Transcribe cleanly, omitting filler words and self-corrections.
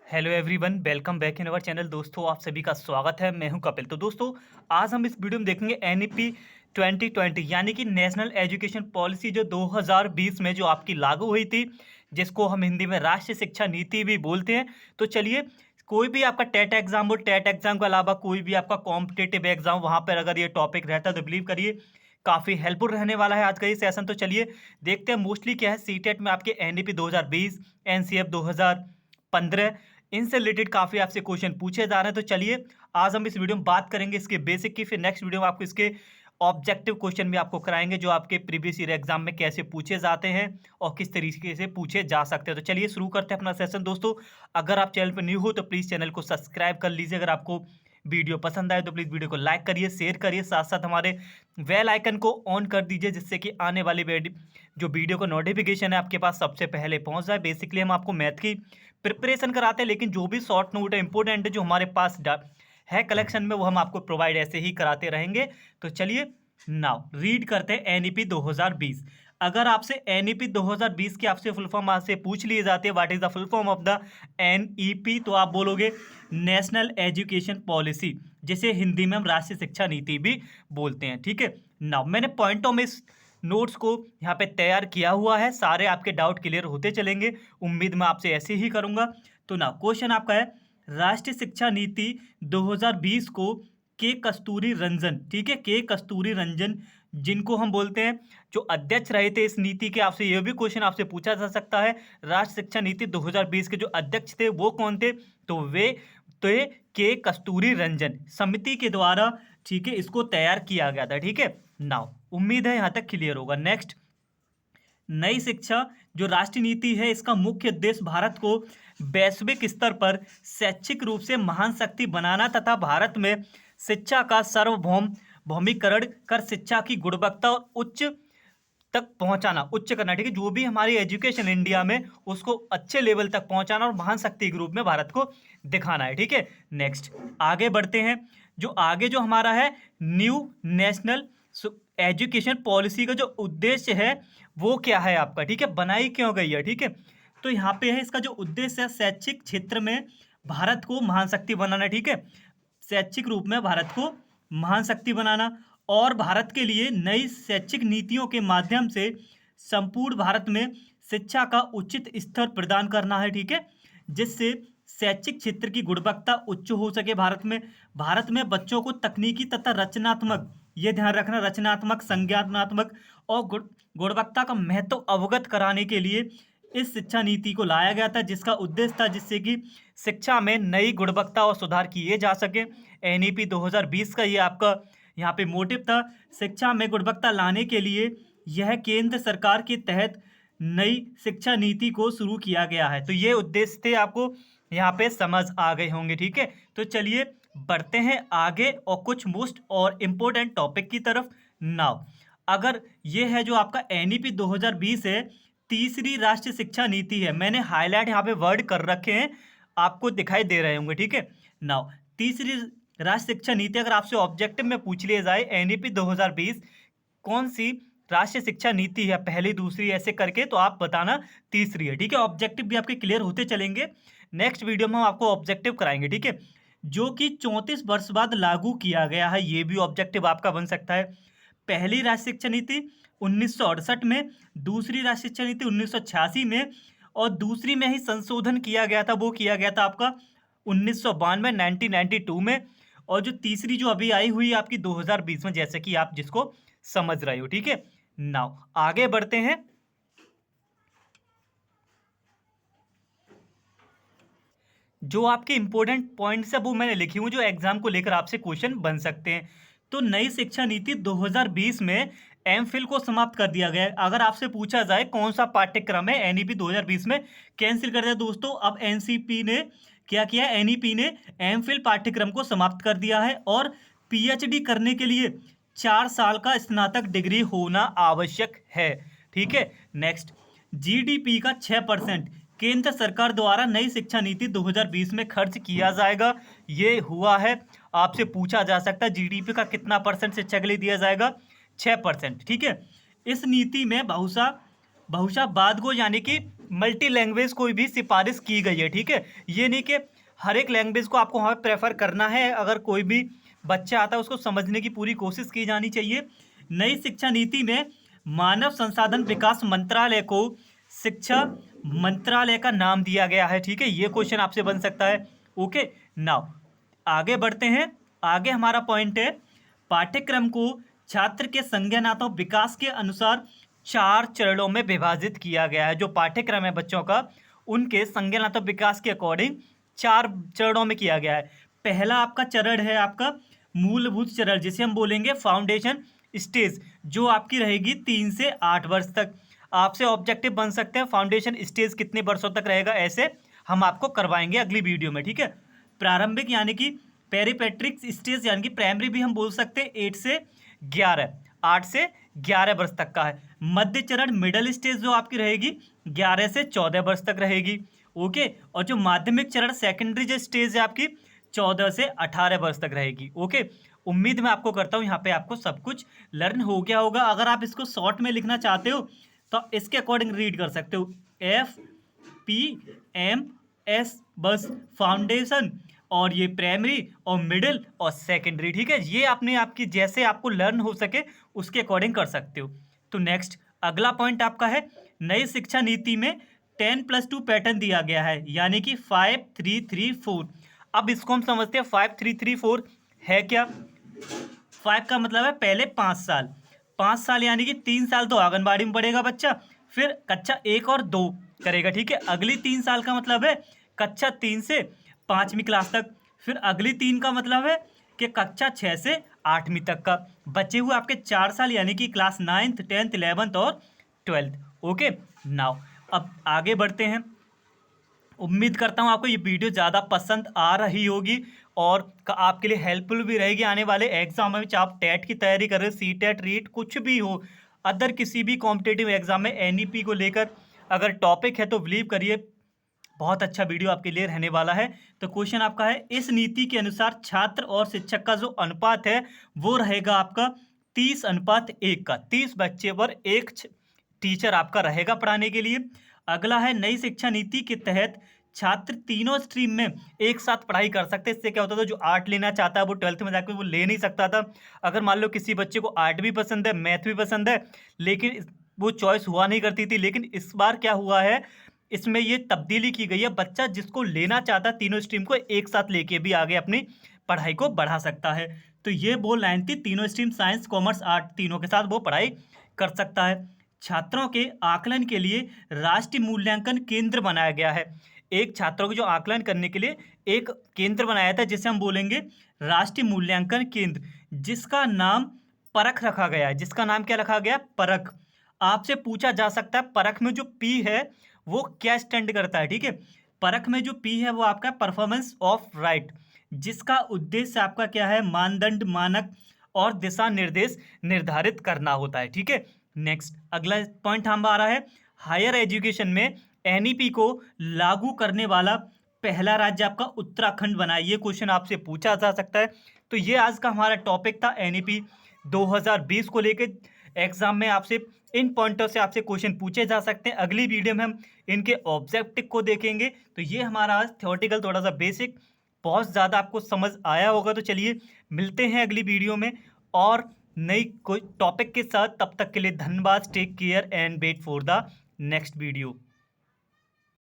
Hello everyone, welcome back in our channel. दोस्तों, आप सभी का स्वागत है। मैं हूं कपिल। तो दोस्तों, आज हम इस वीडियो में देखेंगे एनईपी 2020 यानी कि नेशनल एजुकेशन पॉलिसी जो 2020 में जो आपकी लागू हुई थी, जिसको हम हिंदी में राष्ट्रीय शिक्षा नीति भी बोलते हैं। तो चलिए, कोई भी आपका टेट एग्जाम हो, टेट एग्जाम के अलावा कोई भी आपका कॉम्पिटेटिव एग्जाम, वहां पर अगर ये टॉपिक रहता है तो बिलीव करिए काफ़ी हेल्पफुल रहने वाला है आज का ये सेशन। तो चलिए देखते हैं मोस्टली क्या है। सीटेट में आपके एनईपी 2020, एनसीएफ 2015, इनसे रिलेटेड काफ़ी आपसे क्वेश्चन पूछे जा रहे हैं। तो चलिए आज हम इस वीडियो में बात करेंगे इसके बेसिक की, फिर नेक्स्ट वीडियो में आपको इसके ऑब्जेक्टिव क्वेश्चन भी आपको कराएंगे जो आपके प्रीवियस ईयर एग्जाम में कैसे पूछे जाते हैं और किस तरीके से पूछे जा सकते हैं। तो चलिए शुरू करते हैं अपना सेशन। दोस्तों, अगर आप चैनल पर न्यू हो तो प्लीज़ चैनल को सब्सक्राइब कर लीजिए। अगर आपको वीडियो पसंद आए तो प्लीज़ वीडियो को लाइक करिए, शेयर करिए, साथ साथ हमारे बेल आइकन को ऑन कर दीजिए जिससे कि आने वाली जो वीडियो का नोटिफिकेशन है आपके पास सबसे पहले पहुंच जाए। बेसिकली हम आपको मैथ की प्रिपरेशन कराते हैं, लेकिन जो भी शॉर्ट नोट है, इंपॉर्टेंट है, जो हमारे पास है कलेक्शन में, वो हम आपको प्रोवाइड ऐसे ही कराते रहेंगे। तो चलिए नाउ रीड करते हैं एनईपी 2020। अगर आपसे एनईपी 2020 की आपसे फुल फॉर्म आपसे पूछ लिए जाते हैं what is the full form of the NEP, तो आप बोलोगे नेशनल एजुकेशन पॉलिसी, जिसे हिंदी में हम राष्ट्रीय शिक्षा नीति भी बोलते हैं। ठीक है, नाउ मैंने पॉइंटों में इस नोट्स को यहाँ पे तैयार किया हुआ है, सारे आपके डाउट क्लियर होते चलेंगे। उम्मीद मैं आपसे ऐसे ही करूंगा। तो ना क्वेश्चन आपका है, राष्ट्रीय शिक्षा नीति 2020 को के कस्तूरी रंजन, ठीक है, के कस्तूरी रंजन जिनको हम बोलते हैं, जो अध्यक्ष रहे थे इस नीति के, आपसे यह भी क्वेश्चन आपसे पूछा जा सकता है, राष्ट्रीय शिक्षा नीति 2020 के जो अध्यक्ष थे वो कौन थे, तो वे तो ये के कस्तूरी रंजन समिति के द्वारा, ठीक है, इसको तैयार किया गया था। ठीक है, नाउ उम्मीद है यहां तक क्लियर होगा। नेक्स्ट, नई शिक्षा जो राष्ट्रीय नीति है, इसका मुख्य उद्देश्य भारत को वैश्विक स्तर पर शैक्षिक रूप से महान शक्ति बनाना तथा भारत में शिक्षा का भौमिकरण कर शिक्षा की गुणवत्ता और उच्च तक पहुंचाना, उच्च करना। ठीक है, जो भी हमारी एजुकेशन इंडिया में, उसको अच्छे लेवल तक पहुंचाना और महान शक्ति के रूप में भारत को दिखाना है। ठीक है, नेक्स्ट आगे बढ़ते हैं। जो आगे जो हमारा है, न्यू नेशनल एजुकेशन पॉलिसी का जो उद्देश्य है वो क्या है आपका, ठीक है, बनाई क्यों गई है। ठीक है, तो यहाँ पे है इसका जो उद्देश्य है, शैक्षिक क्षेत्र में भारत को महान शक्ति बनाना। ठीक है, शैक्षिक रूप में भारत को महान शक्ति बनाना और भारत के लिए नई शैक्षिक नीतियों के माध्यम से संपूर्ण भारत में शिक्षा का उचित स्तर प्रदान करना है। ठीक है, जिससे शैक्षिक क्षेत्र की गुणवत्ता उच्च हो सके। भारत में बच्चों को तकनीकी तथा रचनात्मक, ये ध्यान रखना, रचनात्मक, संज्ञानात्मक और गुणवत्ता का महत्व अवगत कराने के लिए इस शिक्षा नीति को लाया गया था, जिसका उद्देश्य था जिससे कि शिक्षा में नई गुणवत्ता और सुधार किए जा सके। एनईपी 2020 का ये आपका यहाँ पे मोटिव था, शिक्षा में गुणवत्ता लाने के लिए यह केंद्र सरकार के तहत नई शिक्षा नीति को शुरू किया गया है। तो ये उद्देश्य थे, आपको यहाँ पे समझ आ गए होंगे। ठीक है, तो चलिए बढ़ते हैं आगे और कुछ मोस्ट और इम्पोर्टेंट टॉपिक की तरफ। नाउ अगर ये है जो आपका एनईपी 2020 है, तीसरी राष्ट्रीय शिक्षा नीति है। मैंने हाईलाइट यहाँ पे वर्ड कर रखे हैं, आपको दिखाई दे रहे होंगे। ठीक है, नाउ तीसरी राष्ट्रीय शिक्षा नीति अगर आपसे ऑब्जेक्टिव में पूछ लिया जाए एनईपी 2020 कौन सी राष्ट्रीय शिक्षा नीति है, पहली दूसरी ऐसे करके, तो आप बताना तीसरी है। ठीक है, ऑब्जेक्टिव भी आपके क्लियर होते चलेंगे। नेक्स्ट वीडियो में हम आपको ऑब्जेक्टिव कराएंगे। ठीक है, जो कि 34 वर्ष बाद लागू किया गया है, ये भी ऑब्जेक्टिव आपका बन सकता है। पहली राष्ट्रीय शिक्षा नीति 1968 में, दूसरी राष्ट्रीय शिक्षा नीति 1986 में, और दूसरी में ही संशोधन किया गया था, वो किया गया था आपका 1992 1992 में, और जो तीसरी जो अभी आई हुई है आपकी 2020 में, जैसे कि आप जिसको समझ रहे हो। ठीक है, नाउ आगे बढ़ते हैं। जो आपके इंपॉर्टेंट पॉइंट्स है वो मैंने लिखी हूँ, जो एग्जाम को लेकर आपसे क्वेश्चन बन सकते हैं। तो नई शिक्षा नीति 2020 में एमफिल को समाप्त कर दिया गया है। अगर आपसे पूछा जाए कौन सा पाठ्यक्रम है एनईपी 2020 में कैंसिल कर दिया दोस्तों, अब एनसीपी ने क्या किया, एनईपी ने एमफिल पाठ्यक्रम को समाप्त कर दिया है और पीएचडी करने के लिए 4 साल का स्नातक डिग्री होना आवश्यक है। ठीक है, नेक्स्ट, जीडीपी का 6% केंद्र सरकार द्वारा नई शिक्षा नीति 2020 में खर्च किया जाएगा। ये हुआ है, आपसे पूछा जा सकता है जीडीपी का कितना परसेंट शिक्षा के लिए दिया जाएगा, 6%। ठीक है, इस नीति में बहुशावाद को यानी कि मल्टी लैंग्वेज कोई भी सिफारिश की गई है, ठीक है। ये नहीं कि हर एक लैंग्वेज को आपको वहाँ प्रेफर करना है, अगर कोई भी बच्चा आता है उसको समझने की पूरी कोशिश की जानी चाहिए। नई शिक्षा नीति में मानव संसाधन विकास मंत्रालय को शिक्षा मंत्रालय का नाम दिया गया है, ठीक है। ये क्वेश्चन आपसे बन सकता है। ओके, नाउ आगे बढ़ते हैं। आगे हमारा पॉइंट है पाठ्यक्रम को छात्र के संज्ञानात्मक विकास के अनुसार 4 चरणों में विभाजित किया गया है। जो पाठ्यक्रम है बच्चों का, उनके संज्ञानात्मक विकास के अकॉर्डिंग 4 चरणों में किया गया है। पहला आपका चरण है आपका मूलभूत चरण, जिसे हम बोलेंगे फाउंडेशन स्टेज, जो आपकी रहेगी 3 से 8 वर्ष तक। आपसे ऑब्जेक्टिव बन सकते हैं फाउंडेशन स्टेज कितने वर्षों तक रहेगा, ऐसे हम आपको करवाएंगे अगली वीडियो में, ठीक है। प्रारंभिक यानी कि पेरीपेट्रिक स्टेज यानी कि प्राइमरी भी हम बोल सकते हैं 8 से 11 वर्ष तक का है। मध्य चरण मिडल स्टेज जो आपकी रहेगी 11 से 14 वर्ष तक रहेगी। ओके, और जो माध्यमिक चरण सेकेंडरी जो स्टेज है आपकी 14 से 18 वर्ष तक रहेगी। ओके, उम्मीद मैं आपको करता हूँ यहाँ पे आपको सब कुछ लर्न हो गया होगा। अगर आप इसको शॉर्ट में लिखना चाहते हो तो इसके अकॉर्डिंग रीड कर सकते हो, FPMS बस फाउंडेशन, और ये प्राइमरी और मिडिल और सेकेंडरी, ठीक है। ये आपने आपकी जैसे आपको लर्न हो सके उसके अकॉर्डिंग कर सकते हो। तो नेक्स्ट अगला पॉइंट आपका है नई शिक्षा नीति में 10+2 पैटर्न दिया गया है, यानी कि 5-3-3-4। अब इसको हम समझते हैं 5-3-3-4 है क्या। 5 का मतलब है पहले 5 साल, 5 साल यानी कि 3 साल तो आंगनबाड़ी में पढ़ेगा बच्चा, फिर कक्षा 1 और 2 करेगा, ठीक है। अगली 3 साल का मतलब है कक्षा 3 से 5वीं क्लास तक, फिर अगली 3 का मतलब है कि कक्षा 6 से 8वीं तक का। बचे हुए आपके 4 साल यानी कि क्लास 9th 10th 11th और 12th। ओके, नाउ अब आगे बढ़ते हैं। उम्मीद करता हूँ आपको ये वीडियो ज़्यादा पसंद आ रही होगी और आपके लिए हेल्पफुल भी रहेगी आने वाले एग्जाम में। चाहे आप टेट की तैयारी कर रहे हो, CTET रीट कुछ भी हो, अदर किसी भी कॉम्पिटेटिव एग्जाम में NEP को लेकर अगर टॉपिक है तो बिलीव करिए बहुत अच्छा वीडियो आपके लिए रहने वाला है। तो क्वेश्चन आपका है इस नीति के अनुसार छात्र और शिक्षक का जो अनुपात है वो रहेगा आपका 30:1 का। 30 बच्चे पर एक टीचर आपका रहेगा पढ़ाने के लिए। अगला है नई शिक्षा नीति के तहत छात्र तीनों स्ट्रीम में एक साथ पढ़ाई कर सकते हैं। इससे क्या होता था, जो आर्ट लेना चाहता है वो 12th में जाकर वो ले नहीं सकता था। अगर मान लो किसी बच्चे को आर्ट भी पसंद है, मैथ भी पसंद है, लेकिन वो चॉइस हुआ नहीं करती थी। लेकिन इस बार क्या हुआ है, इसमें ये तब्दीली की गई है, बच्चा जिसको लेना चाहता है तीनों स्ट्रीम को एक साथ लेके भी आगे अपनी पढ़ाई को बढ़ा सकता है। तो ये वो लाइन थी, तीनों स्ट्रीम साइंस कॉमर्स आर्ट तीनों के साथ वो पढ़ाई कर सकता है। छात्रों के आकलन के लिए राष्ट्रीय मूल्यांकन केंद्र बनाया गया है। एक छात्रों को जो आकलन करने के लिए एक केंद्र बनाया था जिसे हम बोलेंगे राष्ट्रीय मूल्यांकन केंद्र, जिसका नाम परख रखा गया है। जिसका नाम क्या रखा गया, परख। आपसे पूछा जा सकता है परख में जो P है वो क्या स्टैंड करता है, ठीक है। परख में जो P है वो आपका परफॉर्मेंस ऑफ राइट, जिसका उद्देश्य आपका क्या है, मानदंड मानक और दिशा निर्देश निर्धारित करना होता है, ठीक है। नेक्स्ट अगला पॉइंट हमारा है हायर एजुकेशन में NEP को लागू करने वाला पहला राज्य आपका उत्तराखंड बना है। ये क्वेश्चन आपसे पूछा जा सकता है। तो ये आज का हमारा टॉपिक था NEP 2020 को लेकर। एग्जाम में आपसे इन पॉइंटों से आपसे क्वेश्चन पूछे जा सकते हैं। अगली वीडियो में हम इनके ऑब्जेक्टिव को देखेंगे। तो ये हमारा आज थ्योरेटिकल थोड़ा सा बेसिक, बहुत ज़्यादा आपको समझ आया होगा। तो चलिए मिलते हैं अगली वीडियो में और नई कोई टॉपिक के साथ। तब तक के लिए धन्यवाद। Take care and wait for the next video.